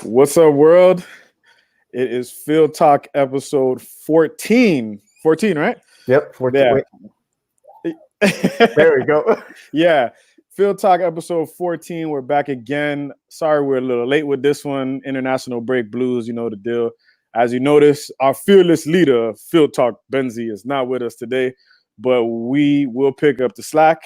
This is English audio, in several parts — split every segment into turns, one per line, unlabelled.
What's up, world? It is FieldTalk episode 14. 14, right?
Yep. 14.
Yeah.
There we go.
Yeah. FieldTalk episode 14. We're back again. Sorry we're a little late with this one. International break blues, you know the deal. As you notice, our fearless leader, FieldTalk Benzi, is not with us today, but we will pick up the slack.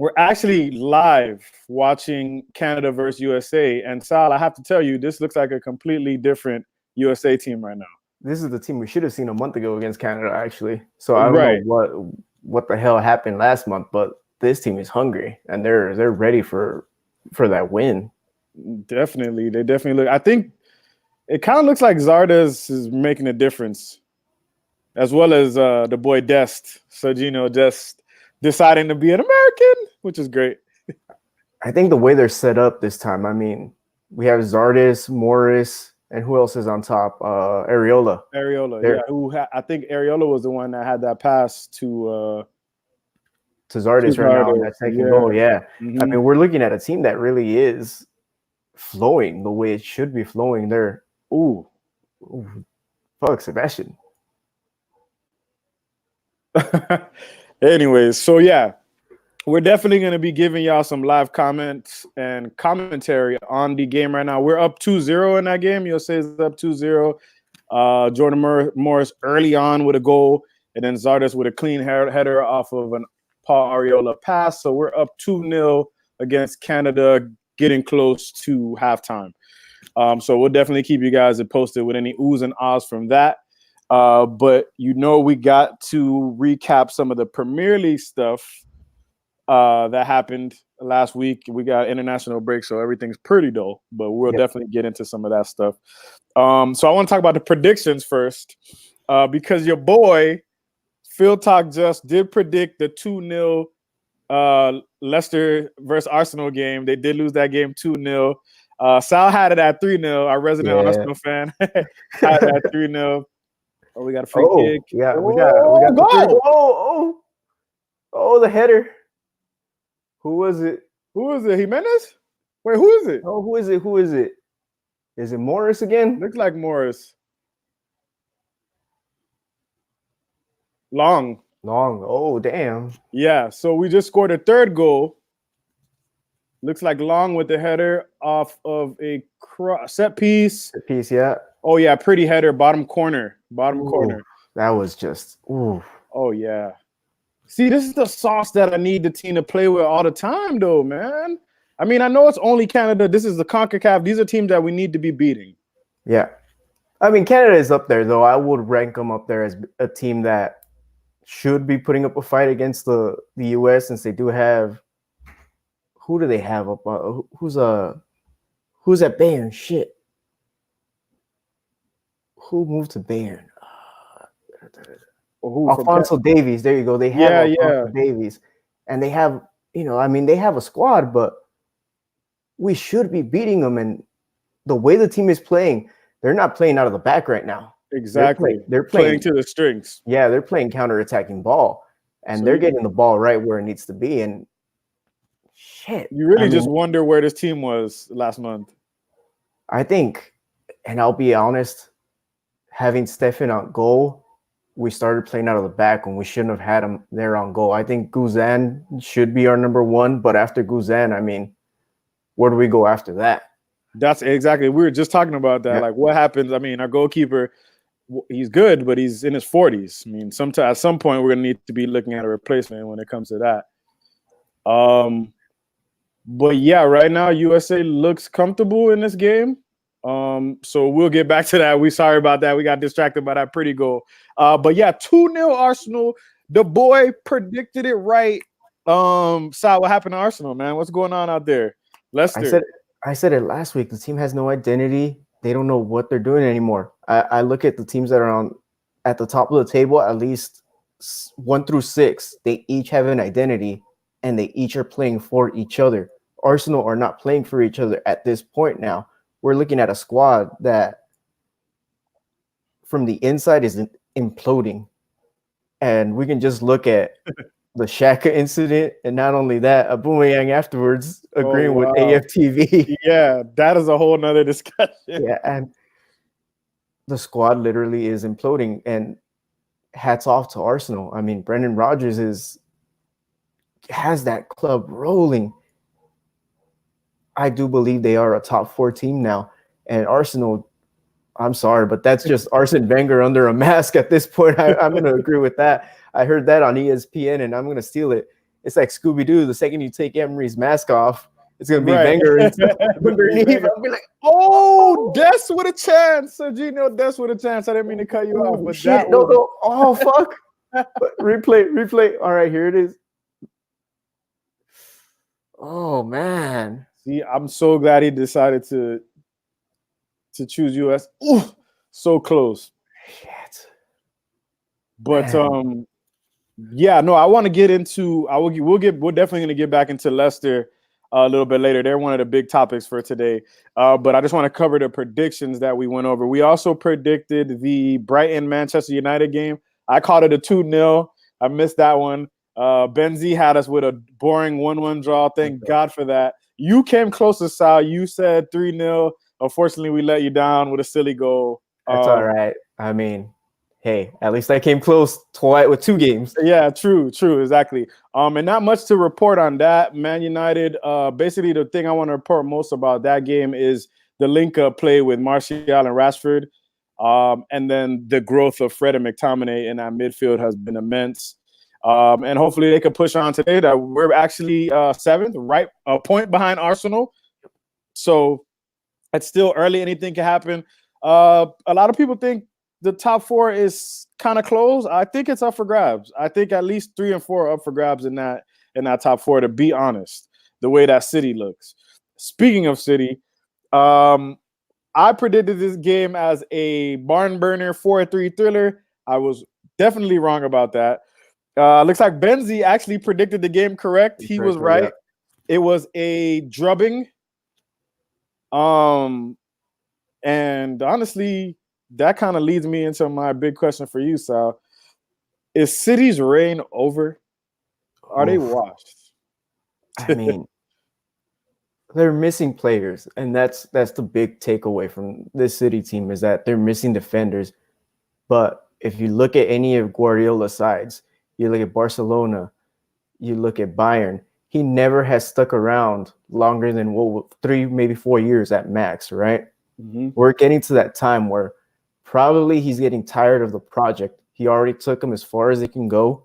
We're actually live watching Canada versus USA. And Sal, I have to tell you, this looks like a completely different USA team right now.
This is the team we should have seen a month ago against Canada, actually. So I don't know what the hell happened last month, but this team is hungry and they're ready for that win.
Definitely. They definitely look. I think it kind of looks like Zardes is making a difference, as well as the boy Dest, Sergino Dest, deciding to be an American, which is great.
I think the way they're set up this time, I mean, we have Zardes, Morris, and who else is on top? Areola.
Yeah. I think Areola was the one that had that pass to
Zardes right now in that second goal. Yeah. Mm-hmm. I mean, we're looking at a team that really is flowing the way it should be flowing there. Ooh. Fuck, Sebastian.
Anyways, so yeah, we're definitely going to be giving y'all some live comments and commentary on the game right now. We're up 2-0 in that game. USA is up 2-0. Jordan Morris early on with a goal, and then Zardes with a clean header off of an Paul Areola pass. So we're up 2-0 against Canada, getting close to halftime. So we'll definitely keep you guys posted with any oohs and ahs from that. But we got to recap some of the Premier League stuff that happened last week. We got international break, so everything's pretty dull, but we'll definitely get into some of that stuff. So I want to talk about the predictions first, because your boy FieldTalk just did predict the 2-0 Leicester versus Arsenal game. They did lose that game 2-0. Sal had it at 3-0. Our resident Arsenal fan had it at 3-0. Oh, we got a free kick.
Yeah, we got goal. Oh, the header. Who was it?
Jimenez? Wait, who is it?
Oh, who is it? Is it Morris again?
Looks like Morris. Long.
Oh, damn.
Yeah, so we just scored a third goal. Looks like Long with the header off of a set piece.
Set piece, yeah.
Oh, yeah, pretty header, bottom corner. Corner.
That was just, ooh.
Oh, yeah. See, this is the sauce that I need the team to play with all the time, though, man. I mean, I know it's only Canada. This is the CONCACAF. These are teams that we need to be beating.
Yeah. I mean, Canada is up there, though. I would rank them up there as a team that should be putting up a fight against the U.S. since they do have – who do they have up? Who's at Bayern? Shit. Who moved to Bayern? Alphonso Davies. There you go. They have Alphonso Davies. And they have, they have a squad, but we should be beating them. And the way the team is playing, they're not playing out of the back right now.
Exactly.
They're playing
to the strings.
Yeah, they're playing counter-attacking ball. And they're getting the ball right where it needs to be. And shit.
You really just wonder where this team was last month.
I think, and I'll be honest, having Stefan on goal, we started playing out of the back when we shouldn't have had him there on goal. I think Guzan should be our number one, but after Guzan, I mean, where do we go after that?
That's exactly. We were just talking about that. Yeah. Like, what happens? I mean, our goalkeeper, he's good, but he's in his 40s. I mean, at some point, we're going to need to be looking at a replacement when it comes to that. But yeah, right now, USA looks comfortable in this game. So we'll get back to that. We're sorry about that. We got distracted by that pretty goal. But yeah, 2-0 Arsenal. The boy predicted it right. Sal, what happened to Arsenal, man? What's going on out there? Leicester.
I said it last week. The team has no identity. They don't know what they're doing anymore. I look at the teams that are at the top of the table, at least 1 through 6. They each have an identity, and they each are playing for each other. Arsenal are not playing for each other at this point now. We're looking at a squad that from the inside is imploding. And we can just look at the Shaka incident, and not only that, Aubameyang afterwards
Oh
agreeing with
wow.
AFTV.
Yeah, that is a whole nother discussion.
Yeah, and the squad literally is imploding. And hats off to Arsenal. I mean, Brendan Rodgers has that club rolling. I do believe they are a top 4 team now, and Arsenal. I'm sorry, but that's just Arsene Wenger under a mask at this point. I'm going to agree with that. I heard that on ESPN, and I'm going to steal it. It's like Scooby Doo. The second you take Emery's mask off, it's going to be
Right.
Wenger underneath. I'll be like,
oh, Des with a chance. Sergio Des with a chance. I didn't mean to cut you off, but
shit,
that
no. Oh, fuck. Replay. All right, here it is. Oh, man.
See, I'm so glad he decided to choose US. Ooh, so close.
Shit.
But
Man.
yeah, no, I want to get into. We're definitely going to get back into Leicester a little bit later. They're one of the big topics for today. But I just want to cover the predictions that we went over. We also predicted the Brighton Manchester United game. I called it a 2-0. I missed that one. Benzi had us with a boring 1-1 draw. Thank God for that. You came closest, Sal. You said 3-0. Unfortunately, we let you down with a silly goal.
That's all right. I mean, hey, at least I came close twice with 2 games.
Yeah, true, exactly. And not much to report on that. Man United, basically the thing I want to report most about that game is the link-up play with Martial and Rashford. And then the growth of Fred and McTominay in that midfield has been immense. And hopefully they can push on today. That we're actually 7th, right, a point behind Arsenal. So it's still early. Anything can happen. A lot of people think the top 4 is kind of close. I think it's up for grabs. I think at least 3 and 4 are up for grabs in that top 4, to be honest, the way that City looks. Speaking of City, I predicted this game as a barn burner 4-3 thriller. I was definitely wrong about that. Looks like Benzi actually predicted the game correct. He was right. Yeah. It was a drubbing. And honestly, that kind of leads me into my big question for you, Sal. Is City's reign over? Are they washed?
I mean, they're missing players, and that's the big takeaway from this City team is that they're missing defenders. But if you look at any of Guardiola's sides, you look at Barcelona, you look at Bayern, he never has stuck around longer than 3, maybe 4 years at max, right? Mm-hmm. We're getting to that time where probably he's getting tired of the project. He already took them as far as they can go.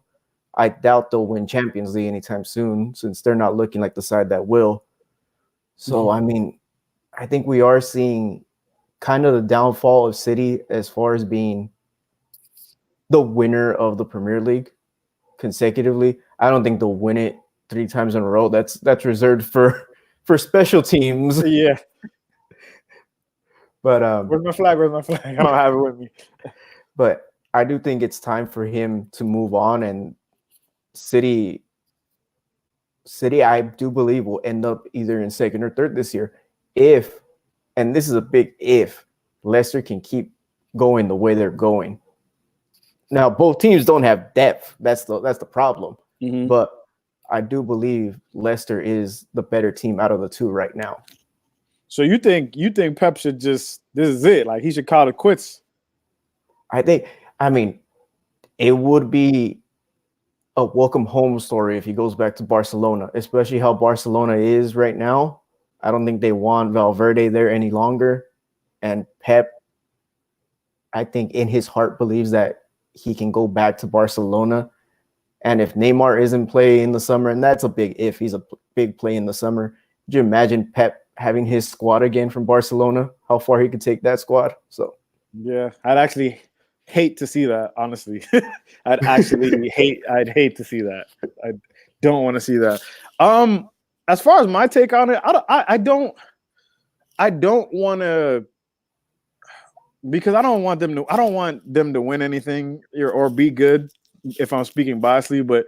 I doubt they'll win Champions League anytime soon since they're not looking like the side that will. So, I mean, I think we are seeing kind of the downfall of City as far as being the winner of the Premier League consecutively. I don't think they'll win it 3 times in a row. That's reserved for special teams.
Yeah.
But
where's my flag? I don't have it with me.
But I do think it's time for him to move on, and City, I do believe, will end up either in 2nd or 3rd this year if, and this is a big if, Leicester can keep going the way they're going. Now, both teams don't have depth. That's the problem. Mm-hmm. But I do believe Leicester is the better team out of the 2 right now.
So you think Pep should this is it? Like he should call it quits?
I mean, it would be a welcome home story if he goes back to Barcelona, especially how Barcelona is right now. I don't think they want Valverde there any longer. And Pep, I think in his heart believes that he can go back to Barcelona. And if Neymar isn't playing in the summer, and that's a big if, he's a big play in the summer. Could you imagine Pep having his squad again from Barcelona? How far he could take that squad? So
yeah, I'd actually hate to see that, honestly. I'd hate to see that. I don't want to see that. As far as my take on it, I don't want to, because I don't want them to win anything or be good, if I'm speaking biasly, but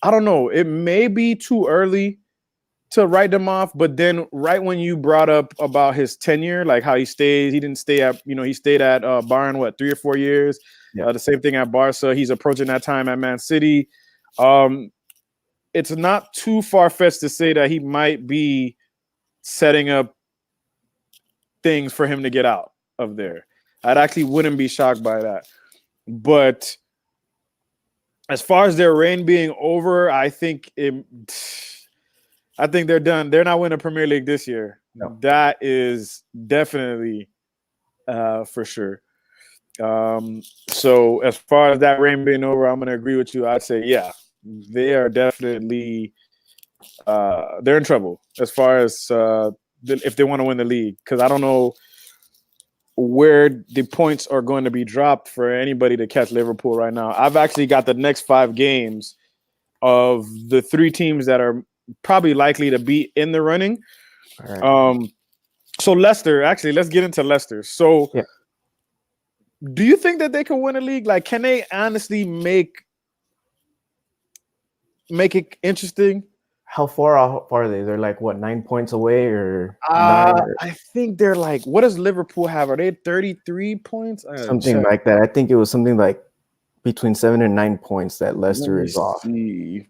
I don't know. It may be too early to write them off, but then right when you brought up about his tenure, like how he didn't stay at, he stayed at Bayern, 3 or 4 years. Yeah. The same thing at Barca. He's approaching that time at Man City. it's not too far-fetched to say that he might be setting up things for him to get out of there. I actually wouldn't be shocked by that. But as far as their reign being over, I think they're done. They're not winning Premier League this year.
No.
That is definitely for sure. So as far as that reign being over, I'm going to agree with you. I'd say, yeah, they are definitely they're in trouble as far as if they want to win the league, because I don't know where the points are going to be dropped for anybody to catch Liverpool right now. I've actually got the next 5 games of the 3 teams that are probably likely to be in the running.
All right.
So Leicester, actually, let's get into Leicester. So
Yeah.
Do you think that they can win a league? Like, can they honestly make it interesting?
How far are they? They're like, what, 9 points away or 9 or
I think they're like, what does Liverpool have? Are they 33 points?
something like that? I think it was something like between 7 and 9 points that Leicester is off.
See.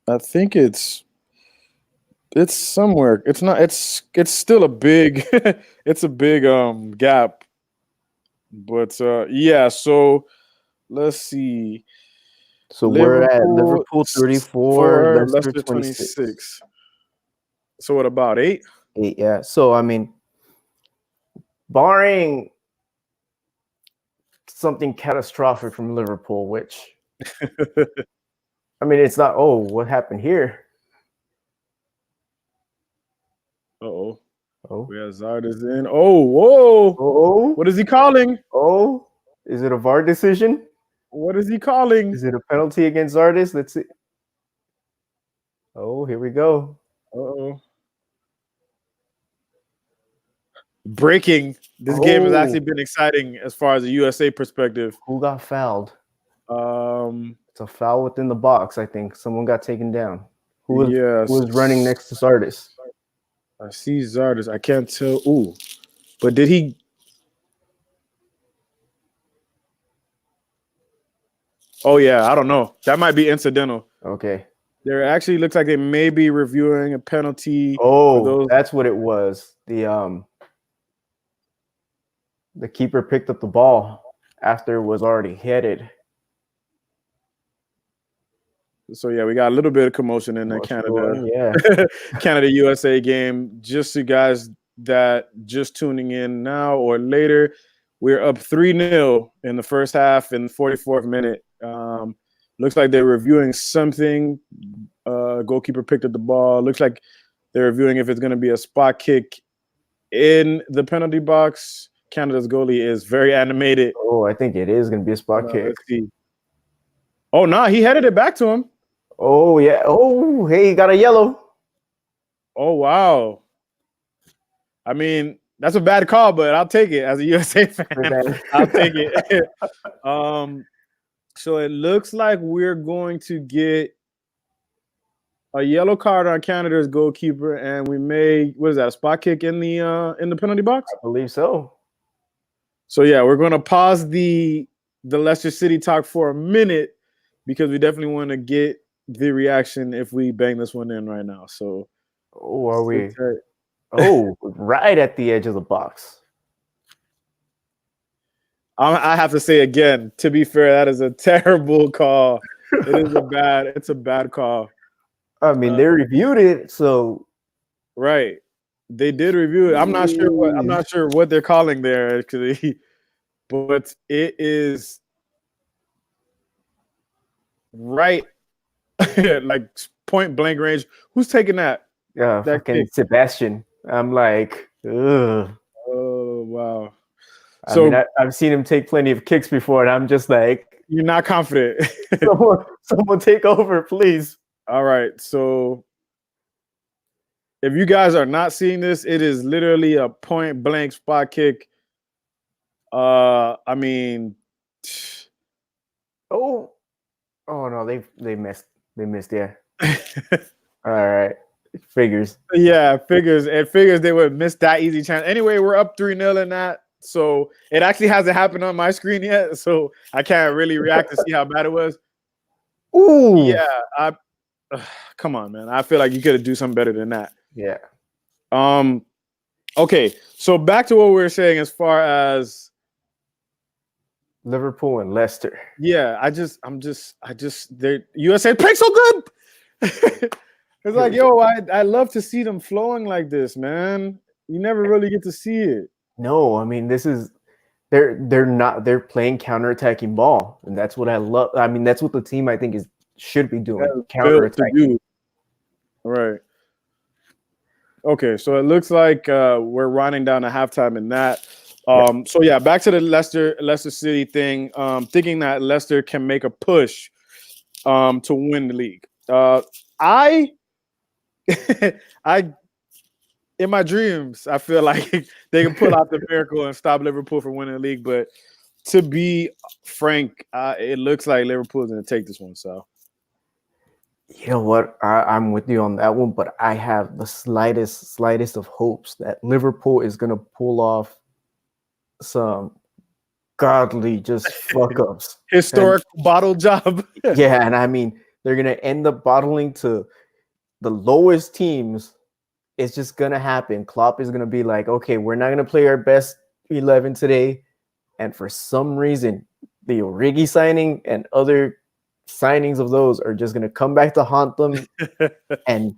I think it's somewhere. It's not. It's still a big. It's a big gap. But yeah. So let's see.
So we're at Liverpool 34, Leicester 26.
So what about 8?
8, yeah. So I mean, barring something catastrophic from Liverpool, which I mean, it's not. Oh, what happened here?
Oh,
Oh,
we have Zardes in. Oh, whoa!
oh,
What is he calling?
oh! Is it a VAR decision?
What is he calling?
Is it a penalty against Zardes? Let's see. Oh, here we go.
Uh-oh. Breaking. This game has actually been exciting as far as a USA perspective.
Who got fouled? It's a foul within the box, I think. Someone got taken down. Who was running next to Zardes?
I see Zardes. I can't tell. Ooh. But did he? Oh, yeah. I don't know. That might be incidental.
Okay.
There actually looks like they may be reviewing a penalty.
Oh, that's what it was. The keeper picked up the ball after it was already headed.
So yeah, we got a little bit of commotion in the Canada USA game. Just you guys that just tuning in now or later, we're up 3-0 in the first half in the 44th minute. Looks like they're reviewing something. Goalkeeper picked up the ball. Looks like they're reviewing if it's going to be a spot kick in the penalty box. Canada's goalie is very animated.
Oh, I think it is going to be a spot kick.
Let's see. Oh, no, he headed it back to him.
Oh, yeah. Oh, hey, he got a yellow.
Oh, wow. I mean, that's a bad call, but I'll take it as a USA fan. I'll take it. So it looks like we're going to get a yellow card on Canada's goalkeeper, and we may, what is that, a spot kick in the penalty box?
I believe so.
So yeah, we're going to pause the Leicester City talk for a minute because we definitely want to get the reaction if we bang this one in right now. So,
oh, are we? Oh, right at the edge of the box.
I have to say again, to be fair, that is a terrible call. It's a bad call.
I mean, they reviewed it, so
right. They did review it. I'm not sure what they're calling there actually, but it is right like point blank range. Who's taking that?
Yeah, fucking Sebastian. I'm like, ugh.
Oh wow.
I mean, I've seen him take plenty of kicks before, and I'm just like,
you're not confident.
someone take over, please.
All right. So if you guys are not seeing this, it is literally a point blank spot kick. I mean,
oh no, they missed. They missed, yeah. All right. Figures.
Yeah, figures. It figures they would miss that easy chance. Anyway, we're up 3-0 in that. So it actually hasn't happened on my screen yet. So I can't really react to see how bad it was.
Ooh.
Yeah, come on, man. I feel like you could do something better than that.
Yeah.
Okay, so back to what we were saying as far as
Liverpool and Leicester.
yeah, the USA playing so good. It's like, yo, I love to see them flowing like this, man. You never really get to see it.
No, I mean they're playing counterattacking ball, and that's what I love. I mean, that's what the team I think should be doing.
Built to
Counterattacking.
do. Right. Okay, so it looks like we're running down to halftime in that. So yeah, back to the Leicester City thing. Thinking that Leicester can make a push to win the league. I in my dreams, I feel like they can pull out the miracle and stop Liverpool from winning the league. But to be frank, it looks like Liverpool's going to take this one. So,
you know what? I'm with you on that one, but I have the slightest of hopes that Liverpool is going to pull off some godly just fuck ups,
historic bottle job.
Yeah, and I mean they're going to end up bottling to the lowest teams. It's just gonna happen. Klopp is gonna be like, okay, we're not gonna play our best 11 today, and for some reason, the Origi signing and other signings of those are just gonna come back to haunt them, and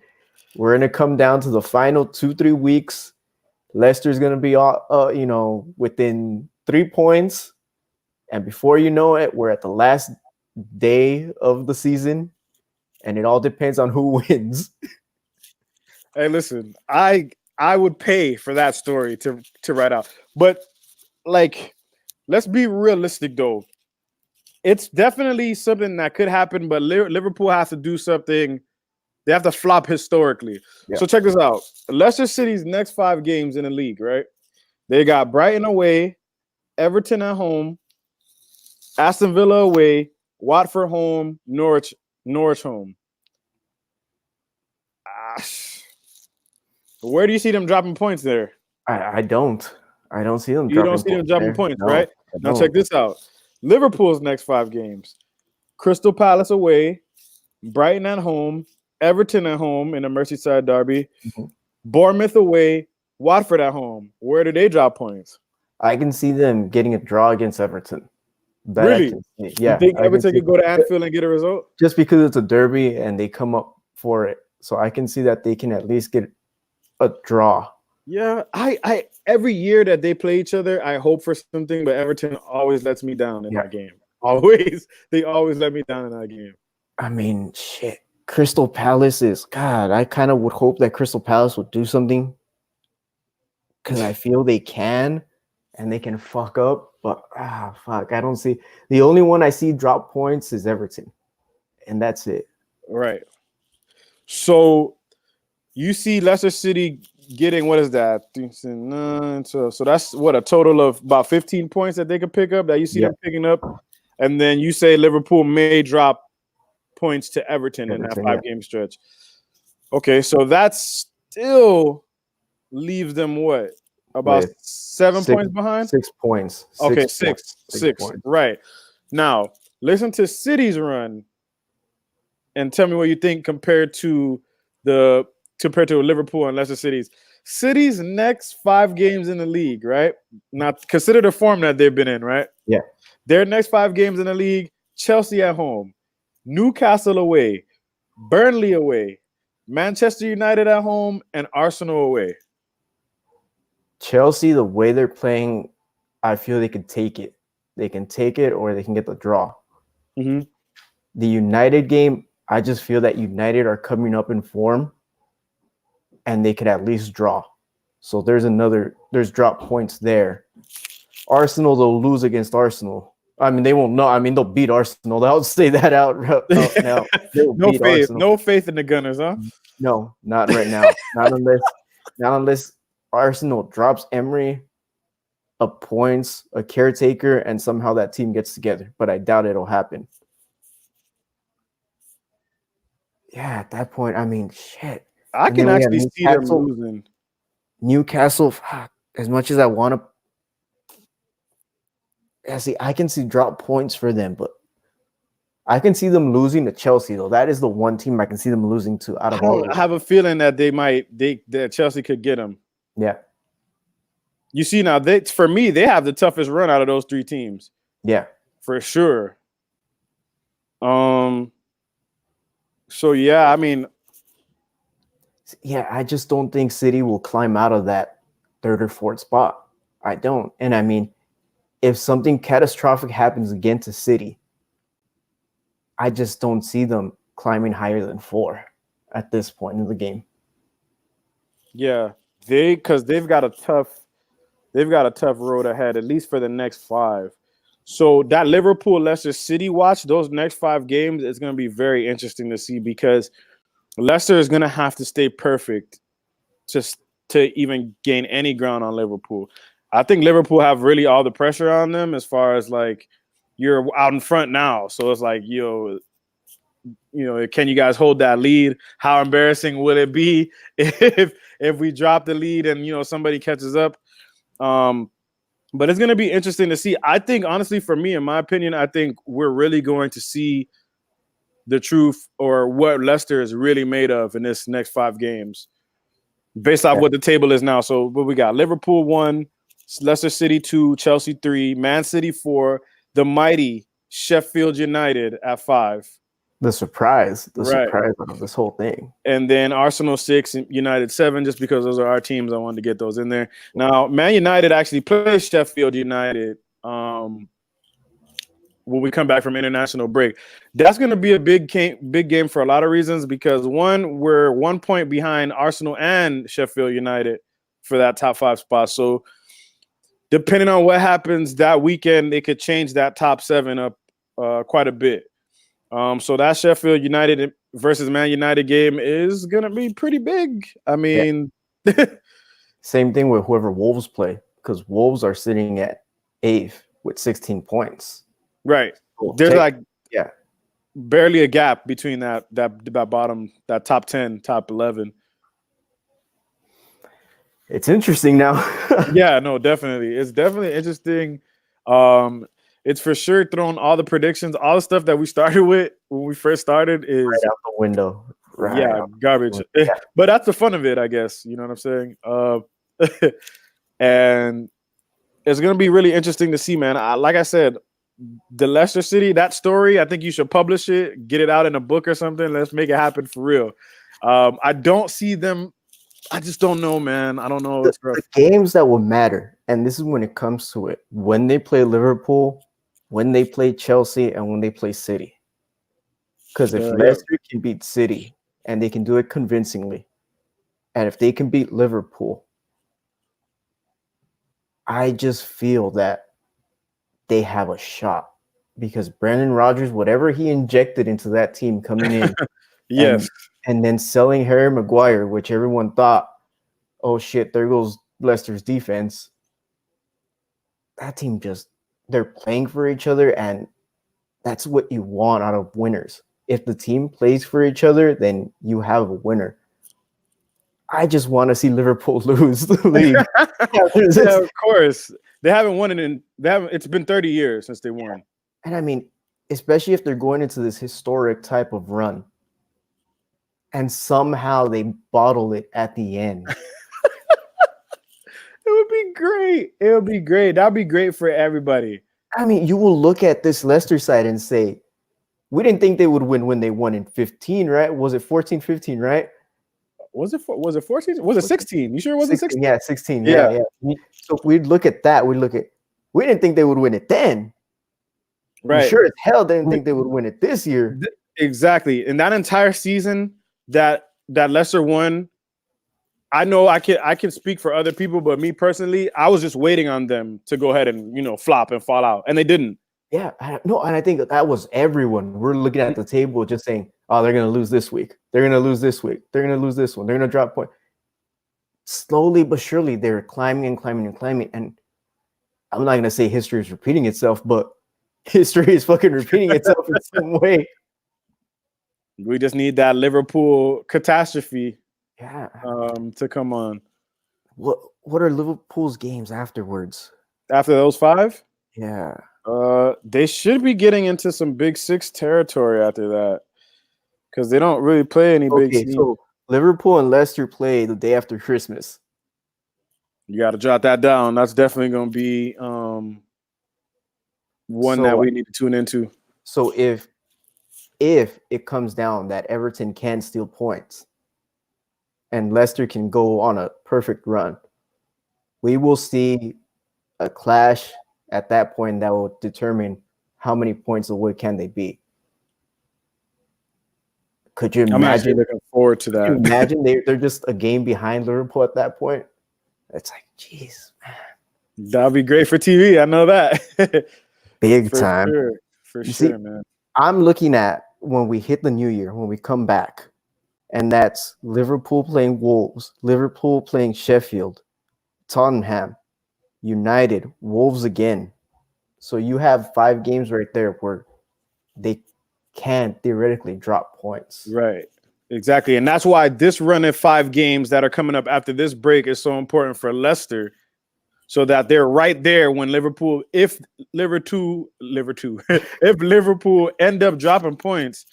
we're gonna come down to the final 2-3 weeks. Leicester's gonna be within 3 points, and before you know it, we're at the last day of the season, and it all depends on who wins.
Hey, listen, I would pay for that story to write out. But like, let's be realistic though. It's definitely something that could happen, but Liverpool has to do something. They have to flop historically. Yeah. So check this out. Leicester City's next 5 games in the league, right? They got Brighton away, Everton at home, Aston Villa away, Watford home, Norwich home. Where do you see them dropping points there?
I don't see them.
You don't see them dropping points, right? Now check this out. Liverpool's next 5 games: Crystal Palace away, Brighton at home, Everton at home in a Merseyside derby, Bournemouth away, Watford at home. Where do they drop points?
I can see them getting a draw against Everton.
Really? Yeah. You think Everton could go to Anfield and get a result?
Just because it's a derby and they come up for it. So I can see that they can at least get a draw.
Yeah, I every year that they play each other, I hope for something, but Everton always lets me down in that game. They always let me down in that game.
I mean, shit. Crystal Palace I kind of would hope that Crystal Palace would do something, because I feel they can, and they can fuck up. But fuck, I don't see. The only one I see drop points is Everton, and that's it.
Right. So you see Leicester City getting, what is that? So that's what, a total of about 15 points that they could pick up, that you see them picking up. And then you say Liverpool may drop points to Everton in that 5-game stretch. Okay, so that still leaves them what? About 7 points behind?
6 points.
Okay, six points. Right. Now, listen to City's run and tell me what you think compared to Liverpool and Leicester City's. City's next 5 games in the league, right? Now, consider the form that they've been in, right?
Yeah.
Their next 5 games in the league: Chelsea at home, Newcastle away, Burnley away, Manchester United at home, and Arsenal away.
Chelsea, the way they're playing, I feel they could take it. They can take it, or they can get the draw.
Mm-hmm.
The United game, I just feel that United are coming up in form, and they could at least draw. So there's drop points there. Arsenal, they'll lose against Arsenal. I mean, they won't know. I mean, they'll beat Arsenal. They'll say that out now.
No faith in the Gunners, huh?
No, not right now. not unless Arsenal drops Emery, appoints a caretaker, and somehow that team gets together. But I doubt it'll happen. Yeah, at that point, I mean, shit.
I can actually see them losing.
Newcastle, as much as I want to. Yeah, see, I can see drop points for them, but I can see them losing to Chelsea though. That is the one team I can see them losing to out of all.
I have a feeling that that Chelsea could get them.
Yeah.
You see now, for me, they have the toughest run out of those three teams.
Yeah.
For sure. So yeah, I mean,
yeah, I just don't think City will climb out of that third or fourth spot. I don't. And I mean, if something catastrophic happens again to City, I just don't see them climbing higher than 4 at this point in the game.
Yeah, because they've got a tough road ahead, at least for the next 5. So that Liverpool Leicester City watch, those next 5 games is going to be very interesting to see because Leicester is going to have to stay perfect to even gain any ground on Liverpool. I think Liverpool have really all the pressure on them as far as like you're out in front now. So it's like, can you guys hold that lead? How embarrassing will it be if we drop the lead and somebody catches up? But it's going to be interesting to see. I think, honestly, for me, in my opinion, I think we're really going to see the truth or what Leicester is really made of in this next 5 games based off what the table is now. So what we got, Liverpool 1, Leicester City 2, Chelsea 3, Man City 4, the mighty Sheffield United at 5.
The surprise of this whole thing.
And then Arsenal 6, United 7, just because those are our teams. I wanted to get those in there. Now, Man United actually plays Sheffield United when we come back from international break. That's going to be a big game for a lot of reasons because, one, we're 1 point behind Arsenal and Sheffield United for that top 5 spot. So depending on what happens that weekend, it could change that top 7 up quite a bit. So that Sheffield United versus Man United game is going to be pretty big. I mean,
same thing with whoever Wolves play, because Wolves are sitting at 8th with 16 points.
Right. There's barely a gap between that bottom, that top 10, top 11.
It's interesting now.
Yeah, no, definitely. It's definitely interesting. It's for sure thrown all the predictions, all the stuff that we started with when we first started is
right out the window.
Garbage. Yeah. But that's the fun of it, I guess. You know what I'm saying? And it's going to be really interesting to see, man. Like I said, the Leicester City, that story, I think you should publish it, get it out in a book or something. Let's make it happen for real. I don't see them. I just don't know, man. I don't know.
The games that will matter, and this is when it comes to it, when they play Liverpool, when they play Chelsea, and when they play City. Because if Leicester can beat City, and they can do it convincingly, and if they can beat Liverpool, I just feel that they have a shot. Because Brendan Rodgers, whatever he injected into that team coming in,
yes,
and then selling Harry Maguire, which everyone thought, oh shit, there goes Leicester's defense. That team they're playing for each other, and that's what you want out of winners. If the team plays for each other, then you have a winner. I just want to see Liverpool lose the league.
Yeah, of course. They haven't won it it's been 30 years since they won.
And I mean, especially if they're going into this historic type of run, and somehow they bottle it at the end.
It would be great. It would be great. That'd be great for everybody.
I mean, you will look at this Leicester side and say, we didn't think they would win when they won in 15, right? Was it 14, 15, right?
Was it 14? Was it 16? You sure it wasn't 16?
Yeah, 16. Yeah. So we'd look at that. We didn't think they would win it then.
Right.
We sure as hell didn't think they would win it this year.
Exactly. In that entire season that Leicester won, I know I can speak for other people, but me personally, I was just waiting on them to go ahead and flop and fall out, and they didn't.
Yeah, no, and I think that was everyone. We're looking at the table just saying, oh, they're going to lose this week. They're going to lose this week. They're going to lose this one. They're going to drop point. Slowly but surely, they're climbing and climbing and climbing. And I'm not going to say history is repeating itself, but history is fucking repeating itself in some way.
We just need that Liverpool catastrophe to come on.
What are Liverpool's games afterwards?
After those 5?
Yeah.
They should be getting into some Big Six territory after that because they don't really play any big
Okay,
teams.
so Liverpool and Leicester play the day after Christmas.
You got to jot that down. That's definitely going to be one that
So
we need to tune into.
so if it comes down that Everton can steal points and Leicester can go on a perfect run, we will see a clash at that point that will determine how many points away can they be. Could you
I'm actually
imagine?
looking forward to
Could you
that.
imagine they're just a game behind Liverpool at that point? It's like, jeez,
That'll be great for TV. I know that.
big
For
time.
sure. For
You
sure,
see,
man.
I'm looking at when we hit the new year, when we come back, and that's Liverpool playing Wolves, Liverpool playing Sheffield, Tottenham, United, Wolves again. So you have 5 games right there where they can theoretically drop points.
Right. Exactly. And that's why this run of 5 games that are coming up after this break is so important for Leicester, so that they're right there when Liverpool, if Liverpool end up dropping points,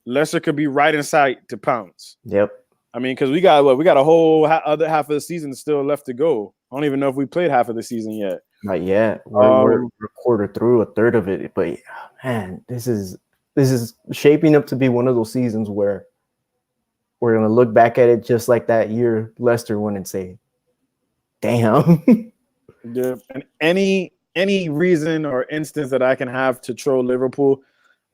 Leicester could be right in sight to pounce.
Yep.
I mean, because we got a whole other half of the season still left to go. I don't even know if we played half of the season yet.
Not yet. We're a quarter through, a third of it. But man, this is shaping up to be one of those seasons where we're gonna look back at it just like that year Leicester won and say, "Damn."
Yeah. And any reason or instance that I can have to troll Liverpool,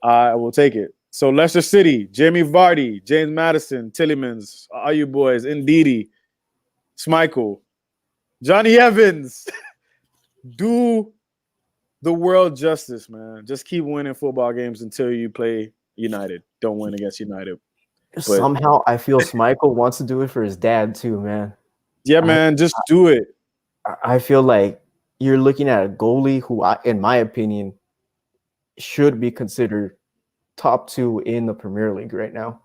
I will take it. So Leicester City, Jamie Vardy, James Maddison, Tillemans, all you boys, Ndidi, Schmeichel, Johnny Evans. Do the world justice, man. Just keep winning football games until you play United. Don't win against United. But
somehow I feel Schmeichel wants to do it for his dad too, man.
yeah, man, just do it.
I feel like you're looking at a goalie who, in my opinion, should be considered top 2 in the Premier League right now.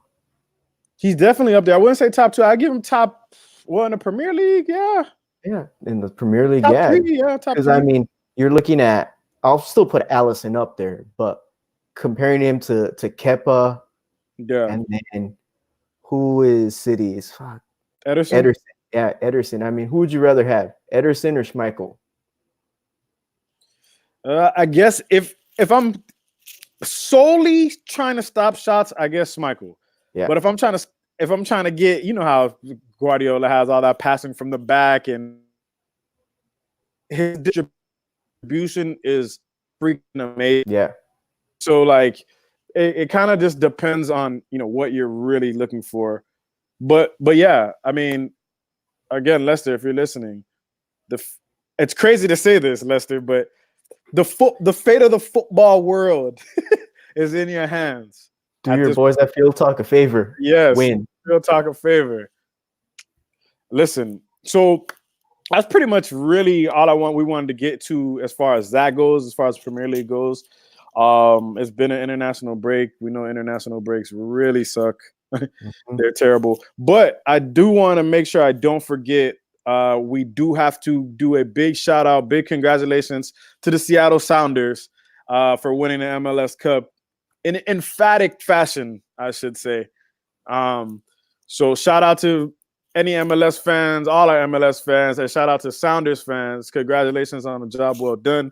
He's definitely up there. I wouldn't say top 2. I give him top in the Premier League. Yeah,
in the Premier League,
top
yeah.
3. Yeah, top 3.
Because I mean, you're looking at. I'll still put Allison up there, but comparing him to Kepa,
yeah,
and then who is City's?
Ederson.
Yeah, Ederson. I mean, who would you rather have, Ederson or Schmeichel?
I guess if I'm solely trying to stop shots, I guess Schmeichel.
Yeah.
But if I'm trying to get, you know how Guardiola has all that passing from the back, and his distribution is freaking amazing.
Yeah.
So like it kind of just depends on, you know, what you're really looking for. But yeah, I mean, again, Leicester, if you're listening, it's crazy to say this, Leicester, but the fate of the football world is in your hands.
Do your boys at FieldTalk a favor.
Yes.
Win.
FieldTalk a favor. Listen, so that's pretty much really all we wanted to get to as far as that goes, as far as Premier League goes. It's been an international break. We know international breaks really suck. They're terrible. But I do want to make sure I don't forget, we do have to do a big shout out, big congratulations to the Seattle Sounders for winning the MLS Cup in emphatic fashion, I should say. So shout out to any MLS fans, all our MLS fans, and shout out to Sounders fans. Congratulations on the job well done.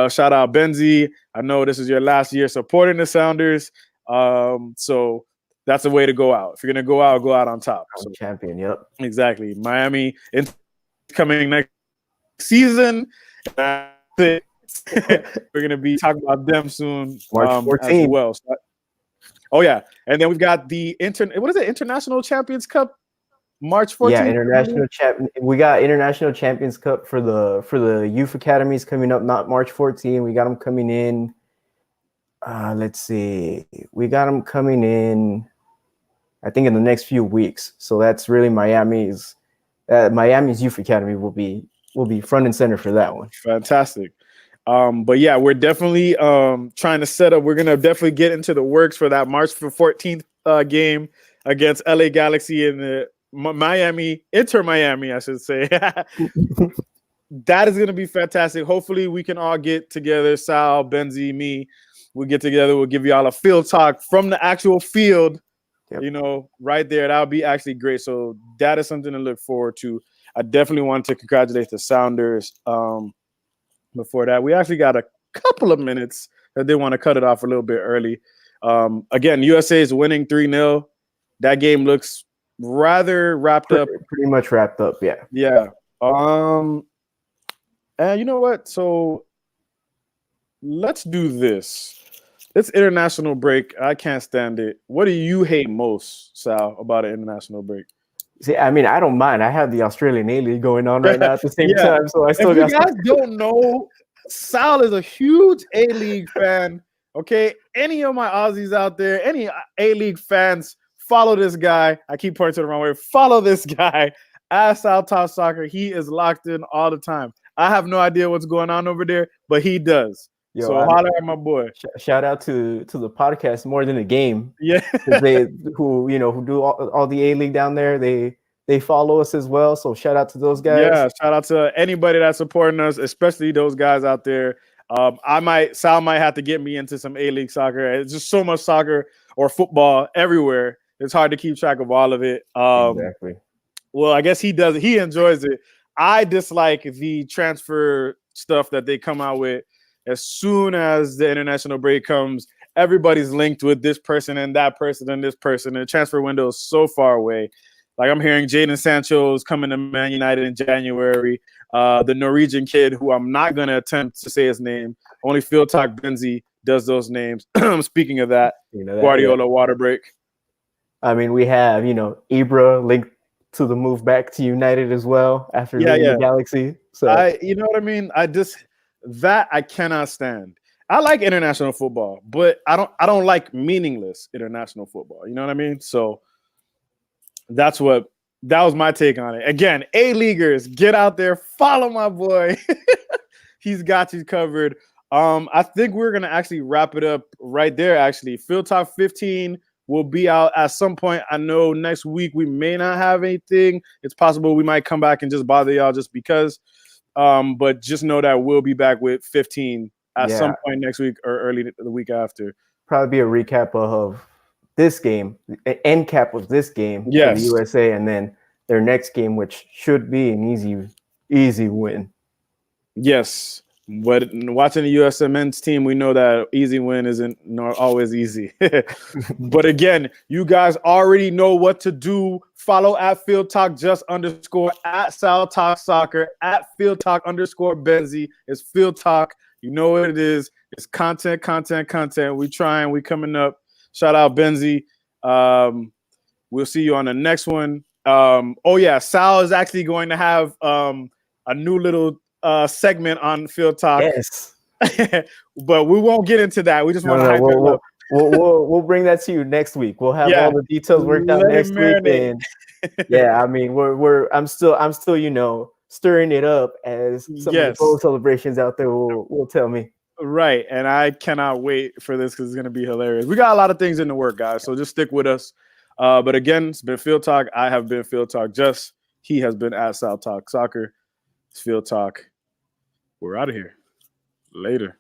Shout out Benzi. I know this is your last year supporting the Sounders. So that's the way to go out. If you're going to go out on top. So,
champion, yep.
Exactly. Miami is coming next season. We're going to be talking about them soon.
March 14th.
As well. So, oh, yeah. And then we've got the International Champions Cup, March 14th.
Yeah, we got International Champions Cup for the youth academies coming up, not March 14. We got them coming in. Let's see. We got them coming in, I think, in the next few weeks. So that's really Miami's youth academy will be front and center for that one.
Fantastic. But yeah, we're definitely trying to set up. We're gonna definitely get into the works for that March 14th game against LA Galaxy in the Inter Miami, I should say. that is going to be fantastic. Hopefully, we can all get together. Sal, Benzi, me. We'll get together. We'll give you all a field talk from the actual field.
Yep.
You know, right there. That would be actually great. So that is something to look forward to. I definitely want to congratulate the Sounders. Before that, we actually got a couple of minutes that they want to cut it off a little bit early. Again, USA is winning 3-0. That game looks rather wrapped up.
Pretty much wrapped up, yeah.
Yeah. And you know what? So let's do this. It's international break. I can't stand it. What do you hate most, Sal, about an international break?
See, I mean, I don't mind. I have the Australian A-League going on right now at the same time, so I still
got. If you guys don't know, Sal is a huge A-League fan. Okay, any of my Aussies out there, any A-League fans, follow this guy. I keep pointing to the wrong way. Follow this guy at Sal Talk Soccer. He is locked in all the time. I have no idea what's going on over there, but he does. Yo, so holler at my boy.
Shout out to the podcast more than the game.
Yeah,
they who do all the A-League down there. They follow us as well. So shout out to those guys.
Yeah, shout out to anybody that's supporting us, especially those guys out there. Sal might have to get me into some A-League soccer. It's just so much soccer or football everywhere. It's hard to keep track of all of it.
Exactly.
Well, I guess he does it. He enjoys it. I dislike the transfer stuff that they come out with. As soon as the international break comes, everybody's linked with this person and that person and this person. And the transfer window is so far away. Like I'm hearing Jadon Sancho is coming to Man United in January. The Norwegian kid, who I'm not going to attempt to say his name, only FieldTalk Benzi does those names. Speaking of that, Guardiola water break.
I mean, we have, Ibra linked to the move back to United as well after leaving the Galaxy. So
you know what I mean? I cannot stand. I like international football, but I don't like meaningless international football. You know what I mean? So that was my take on it. Again, A-Leaguers, get out there, follow my boy. He's got you covered. I think we're gonna actually wrap it up right there. Actually, Field Talk 15 will be out at some point. I know next week we may not have anything. It's possible we might come back and just bother y'all just because. But just know that we'll be back with 15 at some point next week or early the week after.
Probably be a recap of this game, an end cap of this game for the USA, and then their next game, which should be an easy win.
Yes. But watching the USA men's team, we know that easy win isn't always easy. But again, you guys already know what to do. Follow at FieldTalk _ at Sal Talk Soccer, at FieldTalk _ Benzi. It's FieldTalk. You know what it is. It's content. We trying. We coming up. Shout out Benzi. We'll see you on the next one. Sal is actually going to have a new little segment on Field Talk.
Yes.
But we won't get into that. We just want to hype it up.
We'll bring that to you next week. We'll have all the details worked out next week. And I mean, I'm still stirring it up as some of the goal celebrations out there will tell me.
Right. And I cannot wait for this because it's going to be hilarious. We got a lot of things in the work, guys. So just stick with us. But again, it's been Field Talk. I have been Field Talk. He has been at Sal Talk Soccer. It's Field Talk. We're out of here. Later.